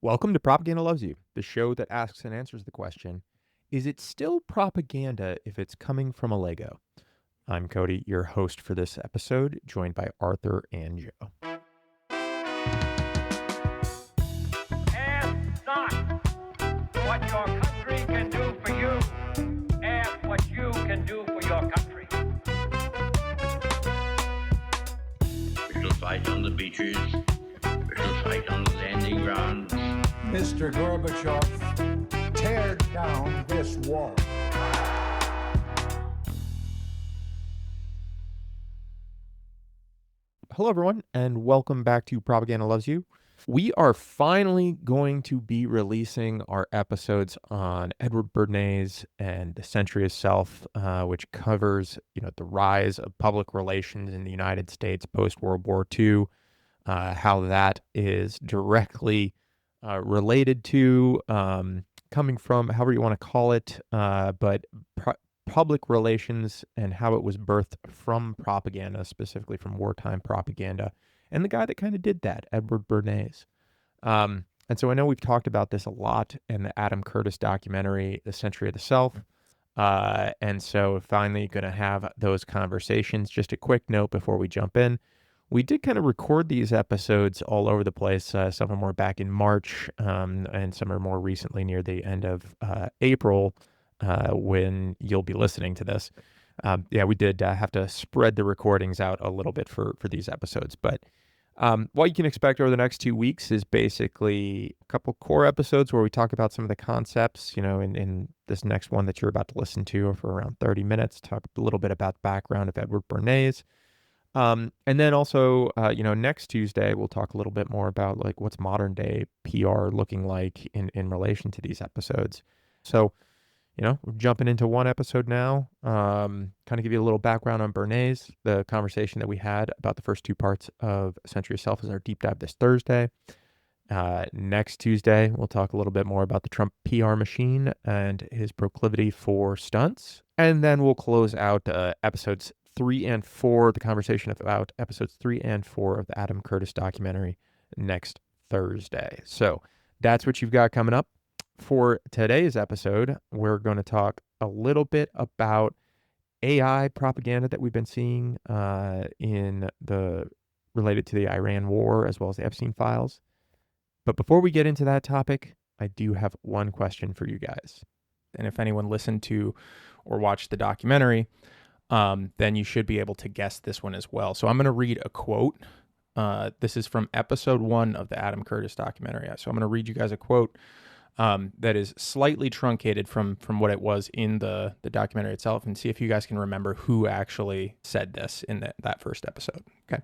Welcome to Propaganda Loves You, the show that asks and answers the question, is it still propaganda if it's coming from a Lego? I'm Kodie, your host for this episode, joined by Arthur and Joe. Ask not what your country can do for you. Ask what you can do for your country. We shall fight on the beaches. We shall fight on the landing grounds. Mr. Gorbachev, tear down this wall. Hello, everyone, and welcome back to Propaganda Loves You. We are finally going to be releasing our episodes on Edward Bernays and the Century of Self, which covers, the rise of public relations in the United States post-World War II, how that is directly related to, coming from, however you want to call it, but public relations and how it was birthed from propaganda, specifically from wartime propaganda, and the guy that kind of did that, Edward Bernays. And so I know we've talked about this a lot in the Adam Curtis documentary, The Century of the Self. And so finally going to have those conversations. Just a quick note before we jump in. We did kind of record these episodes all over the place. Some of them were back in March, and some are more recently near the end of April, when you'll be listening to this. We did have to spread the recordings out a little bit for these episodes. But what you can expect over the next 2 weeks is basically a couple core episodes where we talk about some of the concepts, in this next one that you're about to listen to for around 30 minutes, talk a little bit about the background of Edward Bernays. And then also, next Tuesday, we'll talk a little bit more about like what's modern day PR looking like in relation to these episodes. So, we're jumping into one episode now, kind of give you a little background on Bernays, the conversation that we had about the first two parts of Century of Self is our deep dive this Thursday. Next Tuesday, we'll talk a little bit more about the Trump PR machine and his proclivity for stunts. And then we'll close out episodes 3 and 4, the conversation about episodes 3 and 4 of the Adam Curtis documentary next Thursday. So that's what you've got coming up. For today's episode, we're going to talk a little bit about AI propaganda that we've been seeing related to the Iran war as well as the Epstein files. But before we get into that topic, I do have one question for you guys. And if anyone listened to or watched the documentary, then you should be able to guess this one as well. So I'm going to read a quote. This is from episode 1 of the Adam Curtis documentary. So I'm going to read you guys a quote that is slightly truncated from what it was in the documentary itself, and see if you guys can remember who actually said this in that first episode. Okay.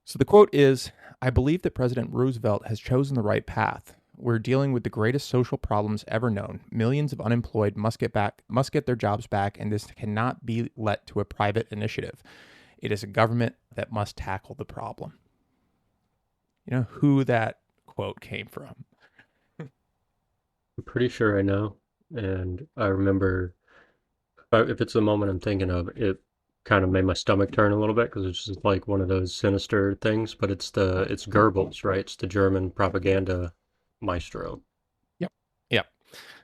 So the quote is, "I believe that President Roosevelt has chosen the right path. We're dealing with the greatest social problems ever known. Millions of unemployed must get their jobs back, and this cannot be let to a private initiative. It is a government that must tackle the problem." You know who that quote came from? I'm pretty sure I know, and I remember, if it's the moment I'm thinking of, it kind of made my stomach turn a little bit because it's just like one of those sinister things, but it's Goebbels, right? It's the German propaganda maestro. Yep,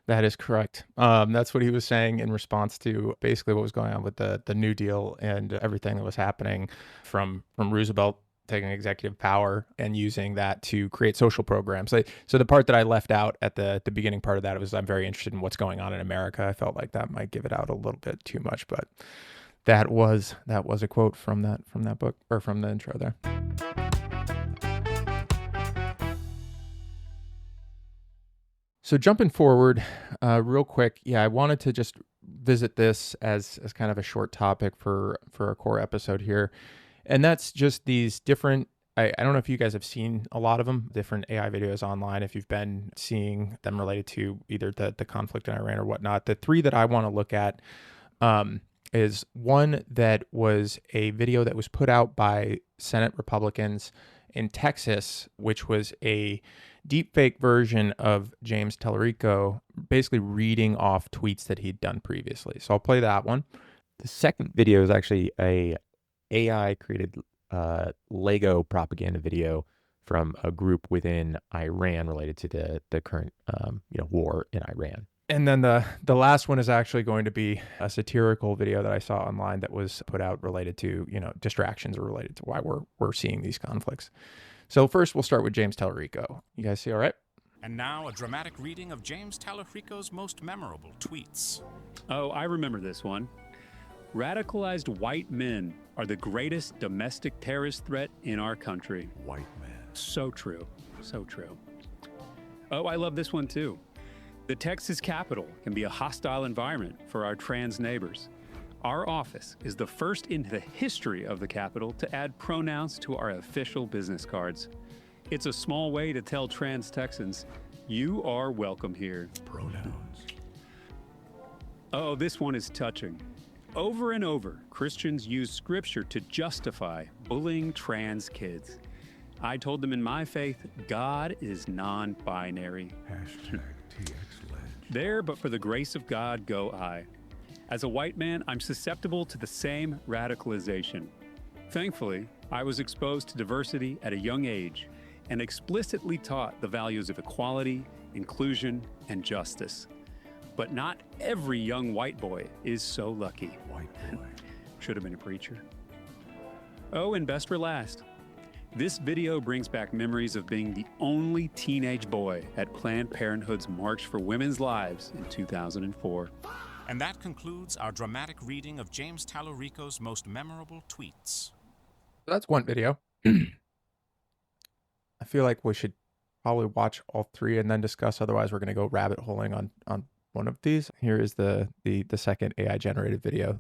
that is correct. That's what he was saying in response to basically what was going on with the New Deal and everything that was happening from Roosevelt taking executive power and using that to create social programs. So the part that I left out at the beginning part of that was I'm very interested in what's going on in America. I felt like that might give it out a little bit too much, but that was a quote from that book, or from the intro there. So jumping forward real quick, I wanted to just visit this as kind of a short topic for a core episode here. And that's just these different, I don't know if you guys have seen a lot of them, different AI videos online, if you've been seeing them related to either the conflict in Iran or whatnot. The 3 that I want to look at is one that was a video that was put out by Senate Republicans in Texas, which was a deepfake version of James Talarico, basically reading off tweets that he'd done previously. So I'll play that one. The second video is actually a AI created Lego propaganda video from a group within Iran related to the current war in Iran. And then the last one is actually going to be a satirical video that I saw online that was put out related to, distractions or related to why we're seeing these conflicts. So first we'll start with James Talarico. You guys see all right? And now a dramatic reading of James Talarico's most memorable tweets. Oh, I remember this one. Radicalized white men are the greatest domestic terrorist threat in our country. White man. So true. So true. Oh, I love this one too. The Texas Capitol can be a hostile environment for our trans neighbors. Our office is the first in the history of the Capitol to add pronouns to our official business cards. It's a small way to tell trans Texans, you are welcome here. Pronouns. Oh, this one is touching. Over and over, Christians use scripture to justify bullying trans kids. I told them in my faith, God is non-binary. Hashtag TXLedge. There, but for the grace of God, go I. As a white man, I'm susceptible to the same radicalization. Thankfully, I was exposed to diversity at a young age and explicitly taught the values of equality, inclusion, and justice. But not every young white boy is so lucky. White boy. Should have been a preacher. Oh, and best for last. This video brings back memories of being the only teenage boy at Planned Parenthood's March for Women's Lives in 2004. And that concludes our dramatic reading of James Talarico's most memorable tweets. That's one video. I feel like we should probably watch all three and then discuss. Otherwise, we're going to go rabbit holing on one of these. Here is the second AI generated video.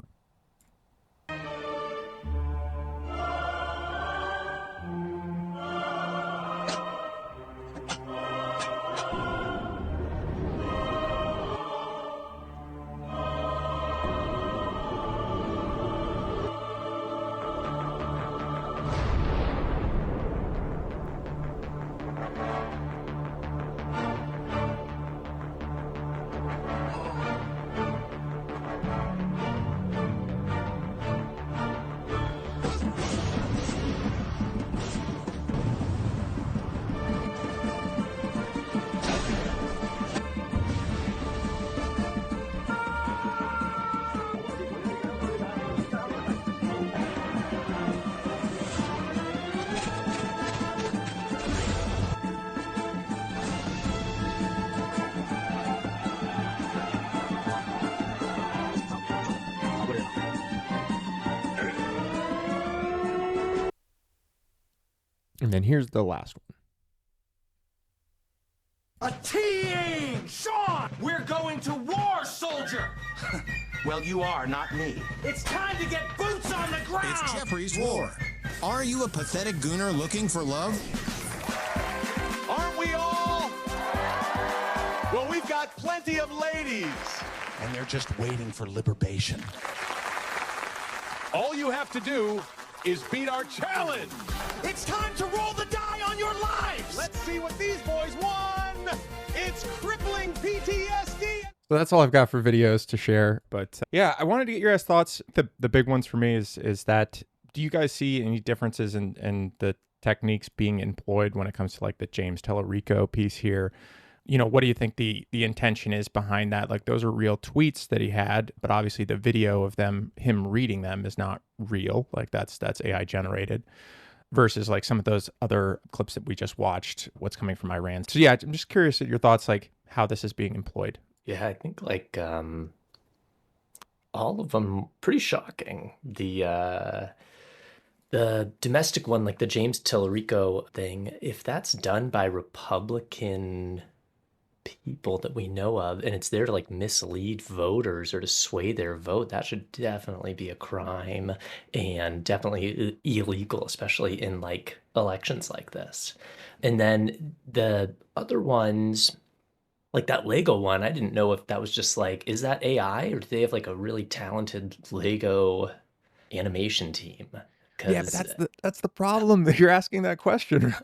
And then here's the last one. A team! Sean! We're going to war, soldier! Well, you are, not me. It's time to get boots on the ground! It's Jeffrey's War. Are you a pathetic gooner looking for love? Aren't we all? Well, we've got plenty of ladies. And they're just waiting for liberation. All you have to do is beat our challenge. It's time to roll the die on your lives! Let's see what these boys won. It's crippling PTSD. So that's all I've got for videos to share. But yeah, I wanted to get your guys' thoughts. The big ones for me is that, do you guys see any differences in the techniques being employed when it comes to like the James Talarico piece here? What do you think the intention is behind that? Like, those are real tweets that he had, but obviously the video of him reading them is not real. Like, that's AI generated, versus like some of those other clips that we just watched, what's coming from Iran. So yeah, I'm just curious at your thoughts, like how this is being employed. Yeah, I think like all of them pretty shocking. The domestic one, like the James Talarico thing, if that's done by Republican people that we know of, and it's there to like mislead voters or to sway their vote, that should definitely be a crime and definitely illegal, especially in like elections like this. And then the other ones, like that Lego one, I didn't know if that was just like, is that AI or do they have like a really talented Lego animation team? Yeah, but that's the problem that you're asking that question.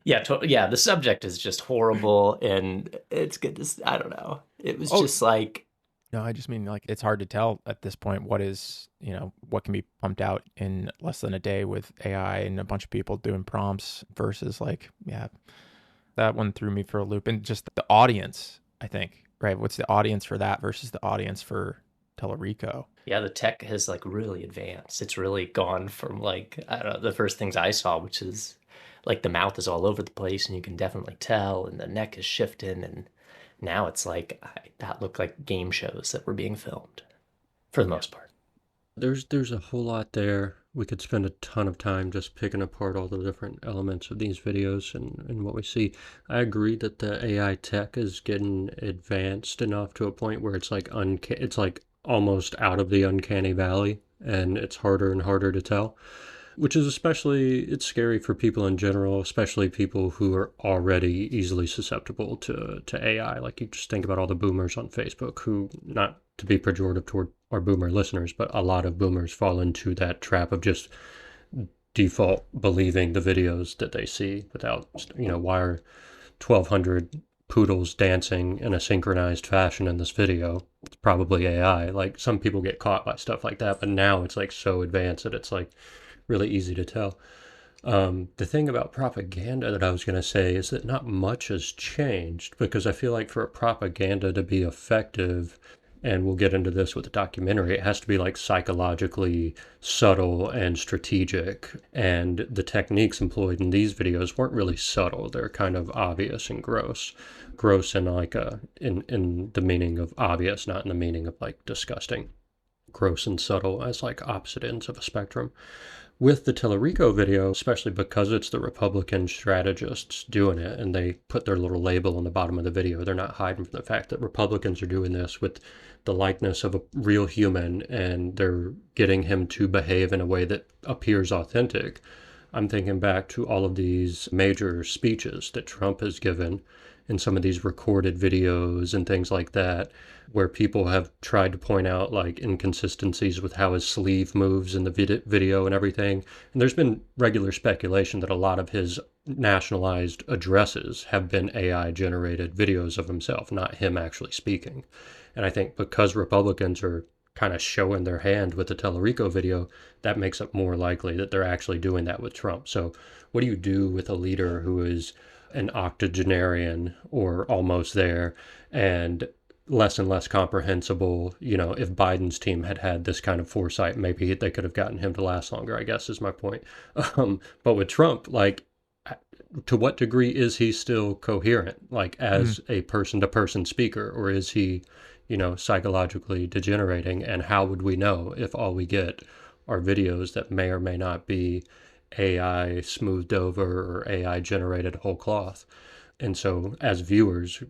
Yeah, the subject is just horrible, and it's good to, I don't know. It was just like, No, I just mean like it's hard to tell at this point what is, what can be pumped out in less than a day with AI and a bunch of people doing prompts versus like, yeah, that one threw me for a loop. And just the audience, I think, right? What's the audience for that versus the audience for Talarico? Yeah, the tech has like really advanced. It's really gone from like, I don't know, the first things I saw, which is like the mouth is all over the place and you can definitely tell, and the neck is shifting, and now it's like that looked like game shows that were being filmed for the most part. There's a whole lot there. We could spend a ton of time just picking apart all the different elements of these videos and what we see. I agree that the AI tech is getting advanced enough to a point where it's like it's like almost out of the uncanny valley, and it's harder and harder to tell. Which is it's scary for people in general, especially people who are already easily susceptible to AI. Like you just think about all the boomers on Facebook who, not to be pejorative toward our boomer listeners, but a lot of boomers fall into that trap of just default believing the videos that they see without, why are 1,200 poodles dancing in a synchronized fashion in this video? It's probably AI. Like some people get caught by stuff like that, but now it's like so advanced that it's like really easy to tell. The thing about propaganda that I was going to say is that not much has changed, because I feel like for a propaganda to be effective, and we'll get into this with the documentary, it has to be like psychologically subtle and strategic. And the techniques employed in these videos weren't really subtle. They're kind of obvious and gross. Gross in like in the meaning of obvious, not in the meaning of like disgusting. Gross and subtle as like opposite ends of a spectrum. With the Talarico video, especially because it's the Republican strategists doing it, and they put their little label on the bottom of the video, they're not hiding from the fact that Republicans are doing this with the likeness of a real human, and they're getting him to behave in a way that appears authentic. I'm thinking back to all of these major speeches that Trump has given in some of these recorded videos and things like that, where people have tried to point out like inconsistencies with how his sleeve moves in the video and everything. And there's been regular speculation that a lot of his nationalized addresses have been AI generated videos of himself, not him actually speaking. And I think because Republicans are kind of showing their hand with the Talarico video, that makes it more likely that they're actually doing that with Trump. So what do you do with a leader who is an octogenarian or almost there, and less comprehensible? If Biden's team had had this kind of foresight, maybe they could have gotten him to last longer, I guess is my point. But with Trump, like, to what degree is he still coherent, like as a person-to-person speaker, or is he, psychologically degenerating? And how would we know if all we get are videos that may or may not be AI smoothed over or AI generated whole cloth? And so as viewers,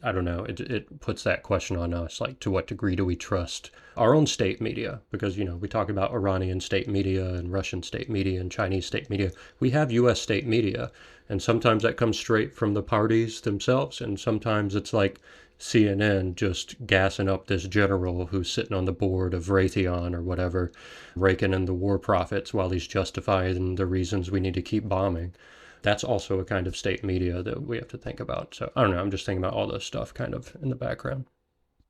I don't know, it puts that question on us, like, to what degree do we trust our own state media? Because, we talk about Iranian state media and Russian state media and Chinese state media. We have U.S. state media, and sometimes that comes straight from the parties themselves, and sometimes it's like CNN just gassing up this general who's sitting on the board of Raytheon or whatever, raking in the war profits while he's justifying the reasons we need to keep bombing. That's also a kind of state media that we have to think about. So I don't know, I'm just thinking about all this stuff kind of in the background.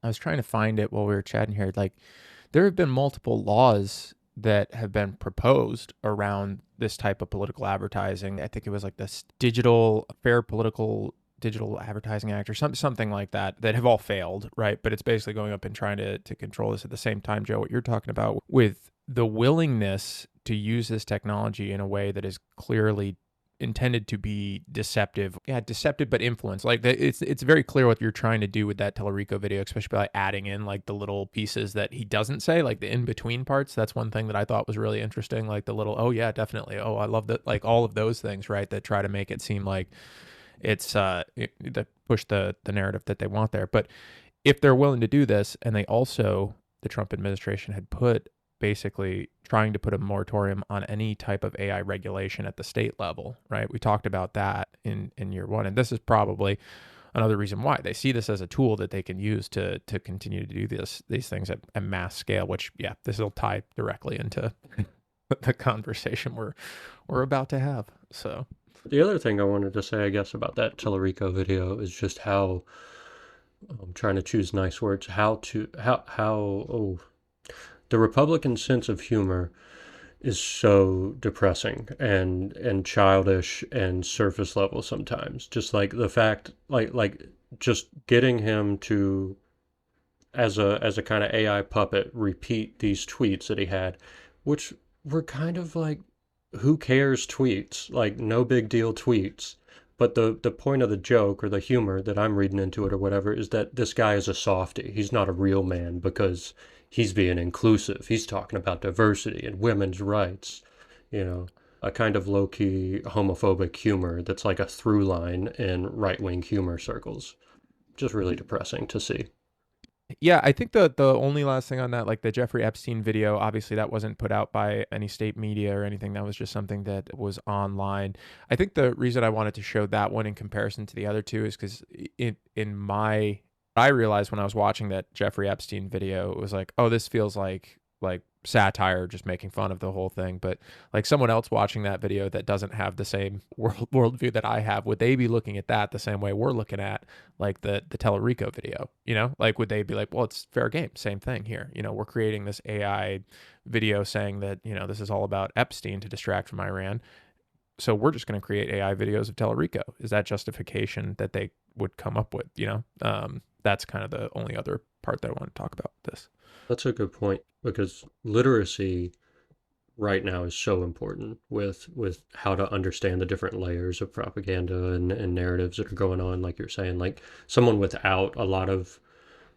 I was trying to find it while we were chatting here. Like, there have been multiple laws that have been proposed around this type of political advertising. I think it was like this Fair Digital Advertising Act or something like that have all failed, right? But it's basically going up and trying to control this. At the same time, Joe, what you're talking about with the willingness to use this technology in a way that is clearly intended to be deceptive. Yeah, deceptive, but influence. Like, it's very clear what you're trying to do with that Talarico video, especially by adding in like the little pieces that he doesn't say, like the in-between parts. That's one thing that I thought was really interesting. Like the little, oh yeah, definitely. Oh, I love that. Like all of those things, right? That try to make it seem like it's that push the narrative that they want there. But if they're willing to do this, and the Trump administration had put basically trying to put a moratorium on any type of AI regulation at the state level, right? We talked about that in year one, and this is probably another reason why they see this as a tool that they can use to continue to do these things at mass scale. Which, yeah, this will tie directly into the conversation we're about to have. So the other thing I wanted to say, I guess, about that Talarico video is just how I'm trying to choose nice words, the Republican sense of humor is so depressing and childish and surface level sometimes. Just like the fact, like just getting him to, as a kind of AI puppet, repeat these tweets that he had, which were kind of like, who cares tweets, like no big deal tweets. But the point of the joke or the humor that I'm reading into it or whatever is that this guy is a softie. He's not a real man because he's being inclusive. He's talking about diversity and women's rights, a kind of low-key homophobic humor that's like a through line in right-wing humor circles. Just really depressing to see. Yeah, I think the only last thing on that, like the Jeffrey Epstein video, obviously that wasn't put out by any state media or anything. That was just something that was online. I think the reason I wanted to show that one in comparison to the other two is because I realized when I was watching that Jeffrey Epstein video, it was like, oh, this feels like satire, just making fun of the whole thing. But like someone else watching that video that doesn't have the same worldview that I have, would they be looking at that the same way we're looking at like the Talarico video? Like would they be like, well, it's fair game, same thing here. We're creating this AI video saying that this is all about Epstein to distract from Iran, so we're just going to create AI videos of Talarico. Is that justification that they would come up with? That's kind of the only other part that I want to talk about with this. That's a good point, because literacy right now is so important with how to understand the different layers of propaganda and narratives that are going on. Like you're saying, like someone without a lot of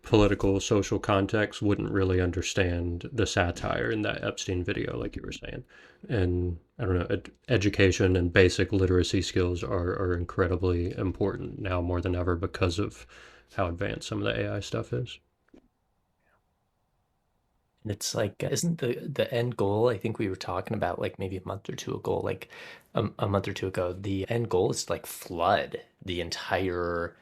political, social context wouldn't really understand the satire in that Epstein video, like you were saying. And I don't know, education and basic literacy skills are incredibly important now more than ever because of how advanced some of the AI stuff is. And it's like, isn't the end goal, I think we were talking about like maybe a month or two ago, the end goal is to like flood the entire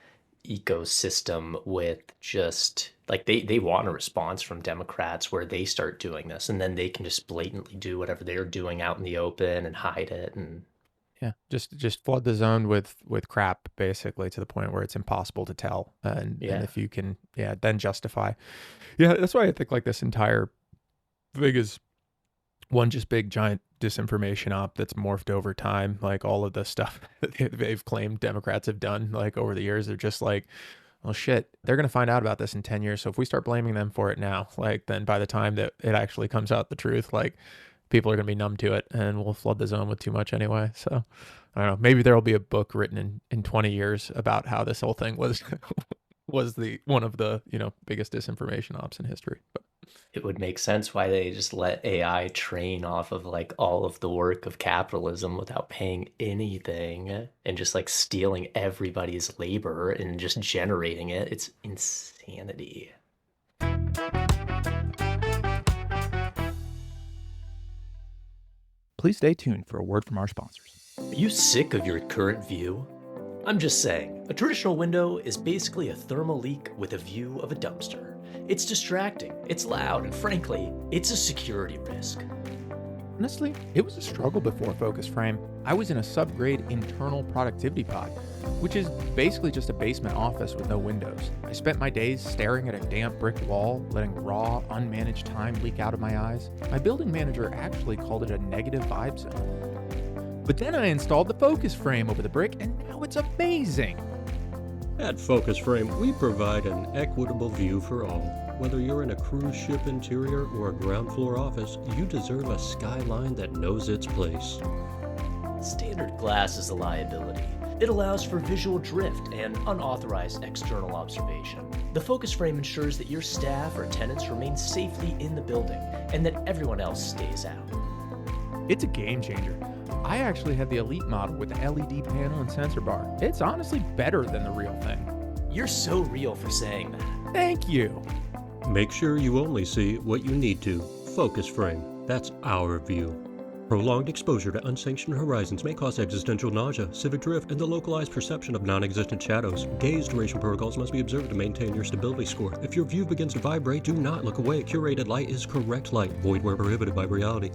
ecosystem with just like they want a response from Democrats where they start doing this, and then they can just blatantly do whatever they're doing out in the open and hide it. And yeah, just flood the zone with crap, basically, to the point where it's impossible to tell. And if you can, then justify. Yeah, that's why I think like this entire thing is one just big giant disinformation op that's morphed over time. Like all of the stuff that they've claimed Democrats have done like over the years, they're just like, well, shit, they're going to find out about this in 10 years. So if we start blaming them for it now, like then by the time that it actually comes out the truth, like people are going to be numb to it and we'll flood the zone with too much anyway. So I don't know, maybe there'll be a book written in 20 years about how this whole thing was one of the biggest disinformation ops in history. But it would make sense why they just let AI train off of like all of the work of capitalism without paying anything and just like stealing everybody's labor and just generating it. It's insanity. Please stay tuned for a word from our sponsors. Are you sick of your current view? I'm just saying, a traditional window is basically a thermal leak with a view of a dumpster. It's distracting, it's loud, and frankly, it's a security risk. Honestly, it was a struggle before Focus Frame. I was in a subgrade internal productivity pod, which is basically just a basement office with no windows. I spent my days staring at a damp brick wall, letting raw, unmanaged time leak out of my eyes. My building manager actually called it a negative vibe zone. But then I installed the Focus Frame over the brick, and now it's amazing. At Focus Frame, we provide an equitable view for all. Whether you're in a cruise ship interior or a ground floor office, you deserve a skyline that knows its place. Standard glass is a liability. It allows for visual drift and unauthorized external observation. The Focus Frame ensures that your staff or tenants remain safely in the building and that everyone else stays out. It's a game changer. I actually have the Elite model with the LED panel and sensor bar. It's honestly better than the real thing. You're so real for saying that. Thank you. Make sure you only see what you need to. Focus Frame. That's our view. Prolonged exposure to unsanctioned horizons may cause existential nausea, civic drift, and the localized perception of non-existent shadows. Gaze duration protocols must be observed to maintain your stability score. If your view begins to vibrate, do not look away. Curated light is correct light. Void where prohibited by reality.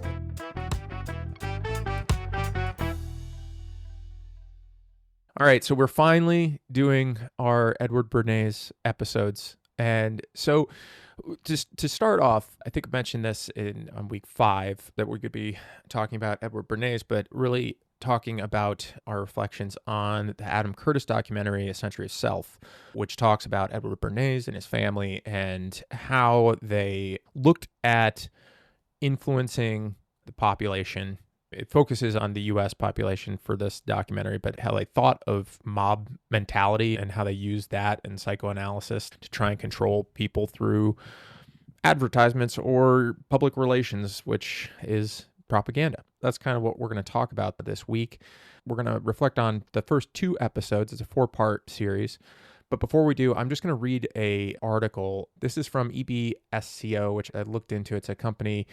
All right, so we're finally doing our Edward Bernays episodes. And so just to start off, I think I mentioned this on week 5 that we could be talking about Edward Bernays, but really talking about our reflections on the Adam Curtis documentary, A Century of Self, which talks about Edward Bernays and his family and how they looked at influencing the population. It focuses on the U.S. population for this documentary, but how they thought of mob mentality and how they used that in psychoanalysis to try and control people through advertisements or public relations, which is propaganda. That's kind of what we're going to talk about this week. We're going to reflect on the first 2 episodes. It's a 4-part series. But before we do, I'm just going to read an article. This is from EBSCO, which I looked into. It's a company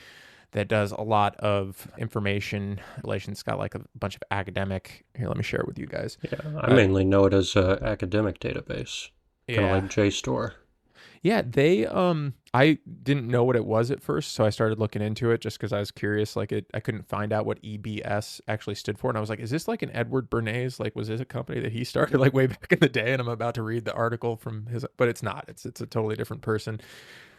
that does a lot of information relations. It's got like a bunch of academic. Here, let me share it with you guys. Yeah, I mainly know it as an academic database, kind of like JSTOR. Yeah, they I didn't know what it was at first, so I started looking into it just because I was curious. Like I couldn't find out what EBS actually stood for, and I was like, is this like an Edward Bernays? Like, was this a company that he started like way back in the day? And I'm about to read the article from his, but it's not. It's a totally different person.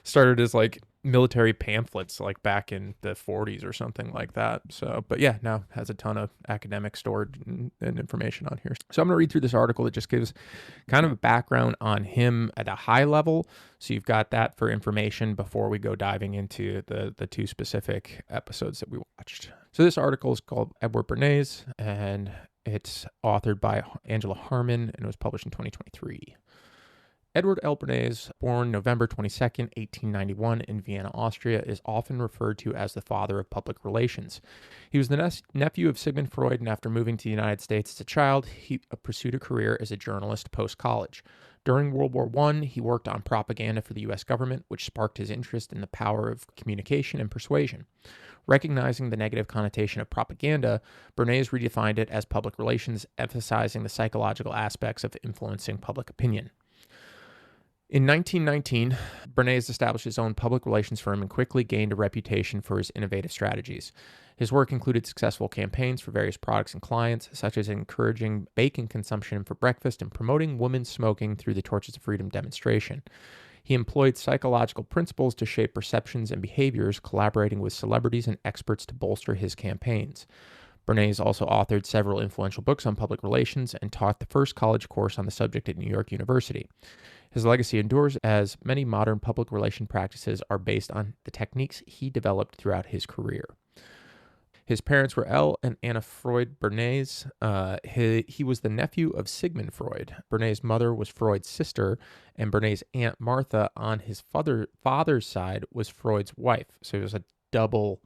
Started as like military pamphlets like back in the 40s or something like that. So, but yeah, now has a ton of academic stored and information on here. So I'm going to read through this article that just gives kind of a background on him at a high level. So you've got that for information before we go diving into the 2 specific episodes that we watched. So this article is called Edward Bernays, and it's authored by Angela Harmon, and it was published in 2023. Edward L. Bernays, born November 22nd, 1891 in Vienna, Austria, is often referred to as the father of public relations. He was the nephew of Sigmund Freud, and after moving to the United States as a child, he pursued a career as a journalist post-college. During World War I, he worked on propaganda for the U.S. government, which sparked his interest in the power of communication and persuasion. Recognizing the negative connotation of propaganda, Bernays redefined it as public relations, emphasizing the psychological aspects of influencing public opinion. In 1919, Bernays established his own public relations firm and quickly gained a reputation for his innovative strategies. His work included successful campaigns for various products and clients, such as encouraging bacon consumption for breakfast and promoting women's smoking through the Torches of Freedom demonstration. He employed psychological principles to shape perceptions and behaviors, collaborating with celebrities and experts to bolster his campaigns. Bernays also authored several influential books on public relations and taught the first college course on the subject at New York University. His legacy endures, as many modern public relation practices are based on the techniques he developed throughout his career. His parents were L. and Anna Freud Bernays. He was the nephew of Sigmund Freud. Bernays' mother was Freud's sister, and Bernays' aunt Martha on his father's side was Freud's wife. So he was a double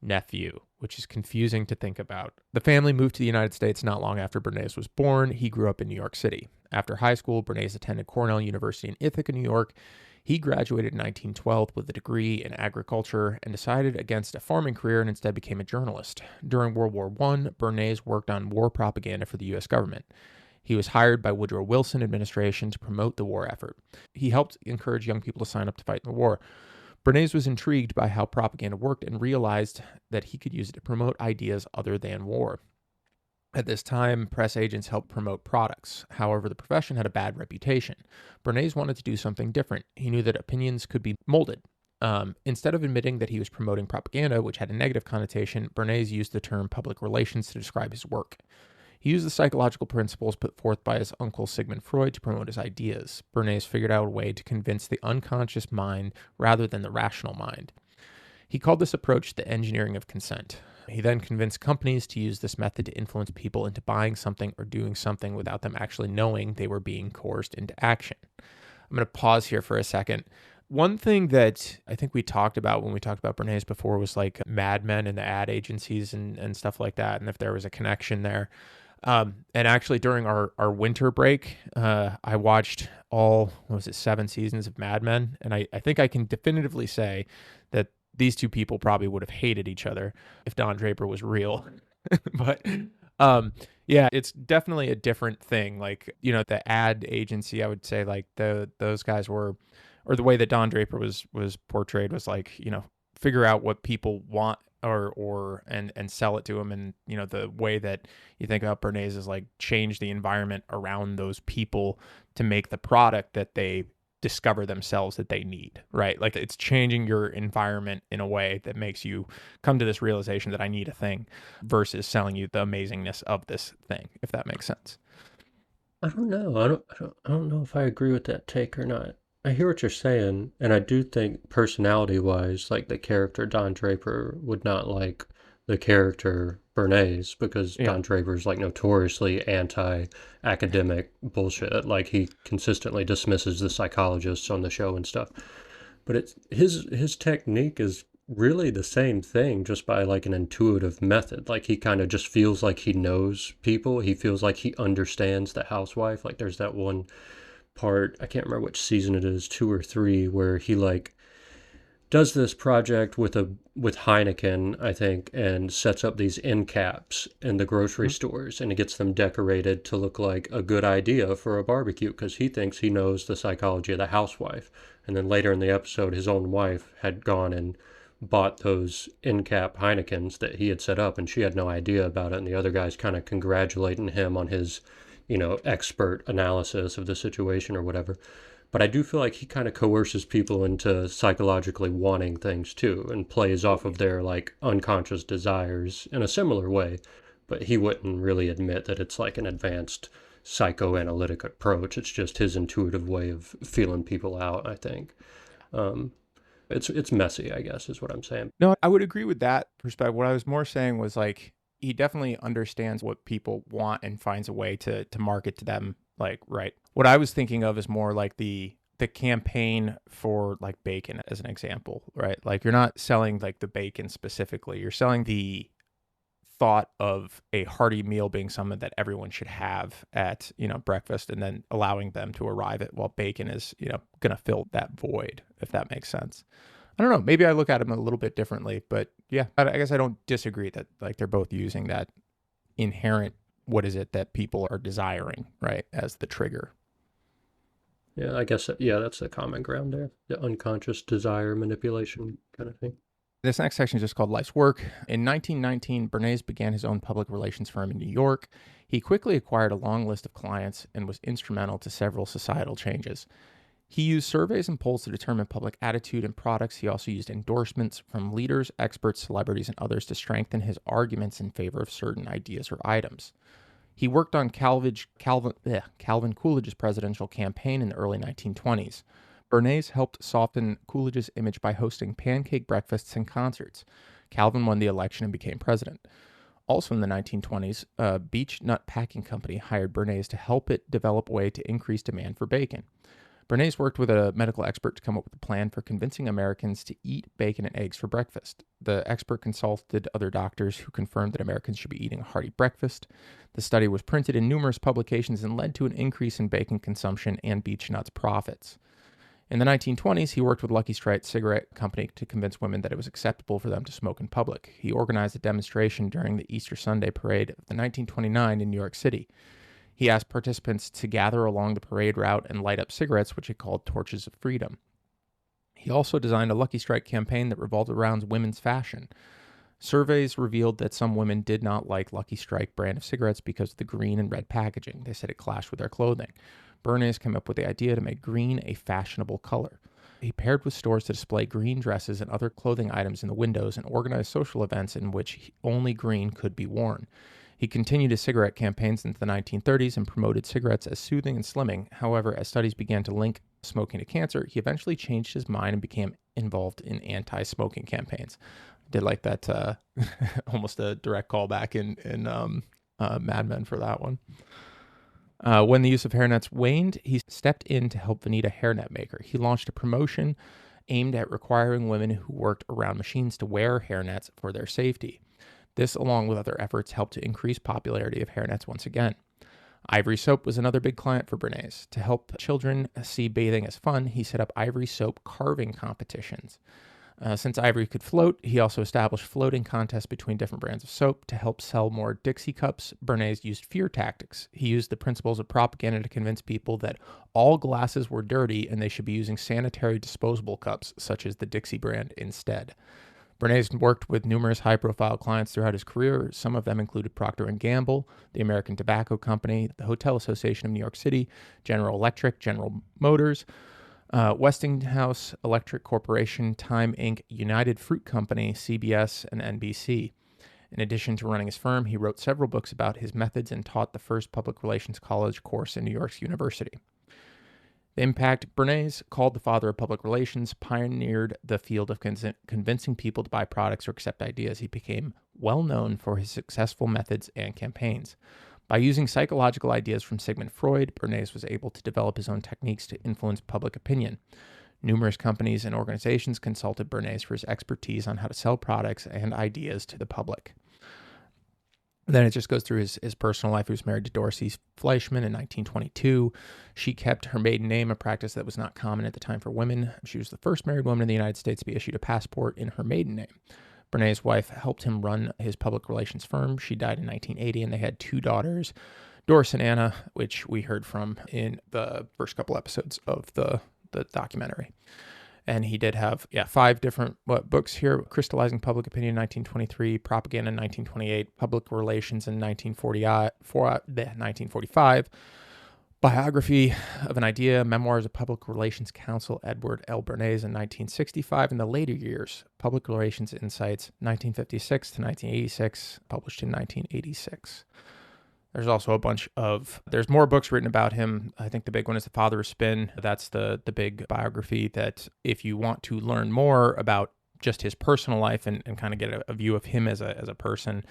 nephew, which is confusing to think about. The family moved to the United States not long after Bernays was born. He grew up in New York City. After high school, Bernays attended Cornell University in Ithaca, New York. He graduated in 1912 with a degree in agriculture and decided against a farming career and instead became a journalist. During World War I, Bernays worked on war propaganda for the U.S. government. He was hired by Woodrow Wilson administration to promote the war effort. He helped encourage young people to sign up to fight in the war. Bernays was intrigued by how propaganda worked and realized that he could use it to promote ideas other than war. At this time, press agents helped promote products. However, the profession had a bad reputation. Bernays wanted to do something different. He knew that opinions could be molded. Instead of admitting that he was promoting propaganda, which had a negative connotation, Bernays used the term public relations to describe his work. He used the psychological principles put forth by his uncle Sigmund Freud to promote his ideas. Bernays figured out a way to convince the unconscious mind rather than the rational mind. He called this approach the engineering of consent. He then convinced companies to use this method to influence people into buying something or doing something without them actually knowing they were being coerced into action. I'm going to pause here for a second. One thing that I think we talked about when we talked about Bernays before was like Mad Men and the ad agencies and stuff like that, and if there was a connection there. And actually during our winter break, I watched all, 7 seasons of Mad Men, and I think I can definitively say that these two people probably would have hated each other if Don Draper was real. But yeah, it's definitely a different thing. Like, you know, the ad agency, I would say like those guys were, or the way that Don Draper was portrayed was like, you know, figure out what people want and sell it to them. And, you know, the way that you think about Bernays is like change the environment around those people to make the product that they discover themselves that they need, right? Like it's changing your environment in a way that makes you come to this realization that I need a thing versus selling you the amazingness of this thing, if that makes sense. I don't know. I don't know if I agree with that take or not. I hear what you're saying, and I do think personality-wise, like the character Don Draper would not like the character Bernays because Don Draper's like notoriously anti-academic bullshit. Like he consistently dismisses the psychologists on the show and stuff. But it's his technique is really the same thing, just by like an intuitive method. Like he kind of just feels like he knows people. He feels like he understands the housewife. Like there's that one part, I can't remember which season it is, 2 or 3, where he like does this project with Heineken, I think, and sets up these end caps in the grocery stores, and he gets them decorated to look like a good idea for a barbecue because he thinks he knows the psychology of the housewife. And then later in the episode, his own wife had gone and bought those end cap Heinekens that he had set up, and she had no idea about it, and the other guy's kind of congratulating him on his, you know, expert analysis of the situation or whatever. But I do feel like he kind of coerces people into psychologically wanting things too, and plays off of their like unconscious desires in a similar way. But he wouldn't really admit that it's like an advanced psychoanalytic approach. It's just his intuitive way of feeling people out, I think. It's messy, I guess, is what I'm saying. No, I would agree with that perspective. What I was more saying was like, he definitely understands what people want and finds a way to market to them. Like, right. What I was thinking of is more like the campaign for like bacon as an example, right? Like you're not selling like the bacon specifically. You're selling the thought of a hearty meal being something that everyone should have at, you know, breakfast, and then allowing them to arrive at while bacon is, you know, going to fill that void, if that makes sense. I don't know. Maybe I look at them a little bit differently, but yeah, I guess I don't disagree that like they're both using that inherent, what is it that people are desiring, right, as the trigger. Yeah, I guess, yeah, that's the common ground there. The unconscious desire manipulation kind of thing. This next section is just called Life's Work. In 1919, Bernays began his own public relations firm in New York. He quickly acquired a long list of clients and was instrumental to several societal changes. He used surveys and polls to determine public attitude and products. He also used endorsements from leaders, experts, celebrities, and others to strengthen his arguments in favor of certain ideas or items. He worked on Calvin Coolidge's presidential campaign in the early 1920s. Bernays helped soften Coolidge's image by hosting pancake breakfasts and concerts. Calvin won the election and became president. Also in the 1920s, a beech nut packing company hired Bernays to help it develop a way to increase demand for bacon. Bernays worked with a medical expert to come up with a plan for convincing Americans to eat bacon and eggs for breakfast. The expert consulted other doctors who confirmed that Americans should be eating a hearty breakfast. The study was printed in numerous publications and led to an increase in bacon consumption and beech nuts profits. In the 1920s, he worked with Lucky Strike Cigarette Company to convince women that it was acceptable for them to smoke in public. He organized a demonstration during the Easter Sunday parade of the 1929 in New York City. He asked participants to gather along the parade route and light up cigarettes, which he called torches of freedom. He also designed a Lucky Strike campaign that revolved around women's fashion. Surveys revealed that some women did not like Lucky Strike brand of cigarettes because of the green and red packaging. They said it clashed with their clothing. Bernays came up with the idea to make green a fashionable color. He paired with stores to display green dresses and other clothing items in the windows and organized social events in which only green could be worn. He continued his cigarette campaigns into the 1930s and promoted cigarettes as soothing and slimming. However, as studies began to link smoking to cancer, he eventually changed his mind and became involved in anti-smoking campaigns. I did like that, almost a direct callback in Mad Men for that one. When the use of hairnets waned, he stepped in to help Veneta hairnet maker. He launched a promotion aimed at requiring women who worked around machines to wear hairnets for their safety. This, along with other efforts, helped to increase popularity of hairnets once again. Ivory soap was another big client for Bernays. To help children see bathing as fun, he set up ivory soap carving competitions. Since ivory could float, he also established floating contests between different brands of soap to help sell more Dixie cups. Bernays used fear tactics. He used the principles of propaganda to convince people that all glasses were dirty and they should be using sanitary disposable cups, such as the Dixie brand, instead. Bernays worked with numerous high-profile clients throughout his career. Some of them included Procter & Gamble, the American Tobacco Company, the Hotel Association of New York City, General Electric, General Motors, Westinghouse Electric Corporation, Time Inc., United Fruit Company, CBS, and NBC. In addition to running his firm, he wrote several books about his methods and taught the first public relations college course in New York's university. The impact Bernays, called the father of public relations, pioneered the field of convincing people to buy products or accept ideas. He became well known for his successful methods and campaigns. By using psychological ideas from Sigmund Freud, Bernays was able to develop his own techniques to influence public opinion. Numerous companies and organizations consulted Bernays for his expertise on how to sell products and ideas to the public. Then it just goes through his personal life. He was married to Dorothy Fleischman in 1922. She kept her maiden name, a practice that was not common at the time for women. She was the first married woman in the United States to be issued a passport in her maiden name. Bernays' wife helped him run his public relations firm. She died in 1980, and they had two daughters, Doris and Anna, which we heard from in the first couple episodes of the documentary. And he did have 5 different books here: Crystallizing Public Opinion in 1923, Propaganda in 1928, Public Relations in 1945, Biography of an Idea, Memoirs of Public Relations Counsel Edward L. Bernays in 1965. In the later years, Public Relations Insights 1956 to 1986, published in 1986. There's also there's more books written about him. I think the big one is The Father of Spin. That's the big biography that if you want to learn more about just his personal life and kind of get a view of him as a person,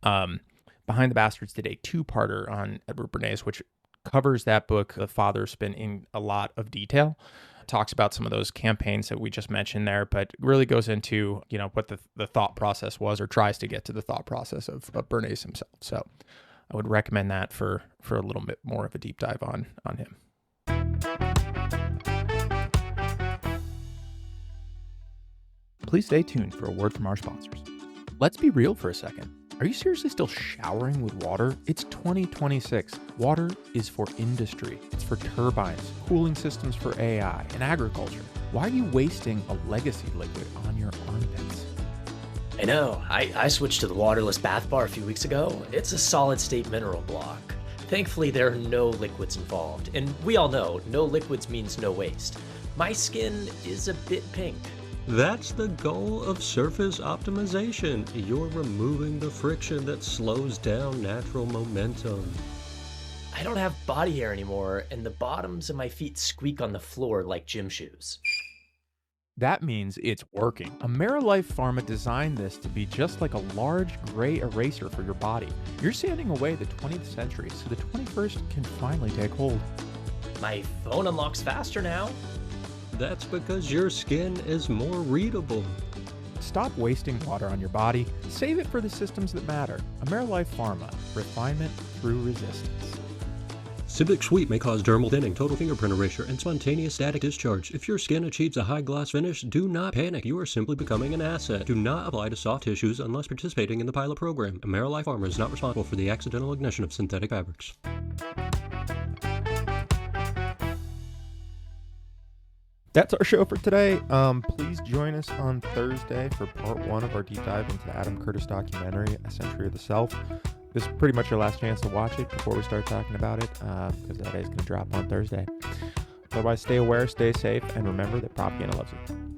Behind the Bastards did a 2-parter on Edward Bernays, which covers that book, The Father of Spin, in a lot of detail. Talks about some of those campaigns that we just mentioned there, but really goes into, what the thought process was, or tries to get to the thought process of Bernays himself. So I would recommend that for a little bit more of a deep dive on him. Please stay tuned for a word from our sponsors. Let's be real for a second. Are you seriously still showering with water? It's 2026. Water is for industry. It's for turbines, cooling systems for AI, and agriculture. Why are you wasting a legacy liquid on your armpits? I know. I switched to the Waterless bath bar a few weeks ago. It's a solid-state mineral block. Thankfully, there are no liquids involved. And we all know, no liquids means no waste. My skin is a bit pink. That's the goal of surface optimization. You're removing the friction that slows down natural momentum. I don't have body hair anymore, and the bottoms of my feet squeak on the floor like gym shoes. That means it's working. AmeriLife Pharma designed this to be just like a large gray eraser for your body. You're sanding away the 20th century so the 21st can finally take hold. My phone unlocks faster now. That's because your skin is more readable. Stop wasting water on your body. Save it for the systems that matter. AmeriLife Pharma. Refinement through resistance. Civic Sweep may cause dermal thinning, total fingerprint erasure, and spontaneous static discharge. If your skin achieves a high gloss finish, do not panic. You are simply becoming an asset. Do not apply to soft tissues unless participating in the pilot program. AmeriLife Pharma is not responsible for the accidental ignition of synthetic fabrics. That's our show for today. Please join us on Thursday for part 1 of our deep dive into the Adam Curtis documentary, A Century of the Self. This is pretty much your last chance to watch it before we start talking about it, because that is going to drop on Thursday. Otherwise, stay aware, stay safe, and remember that propaganda loves you.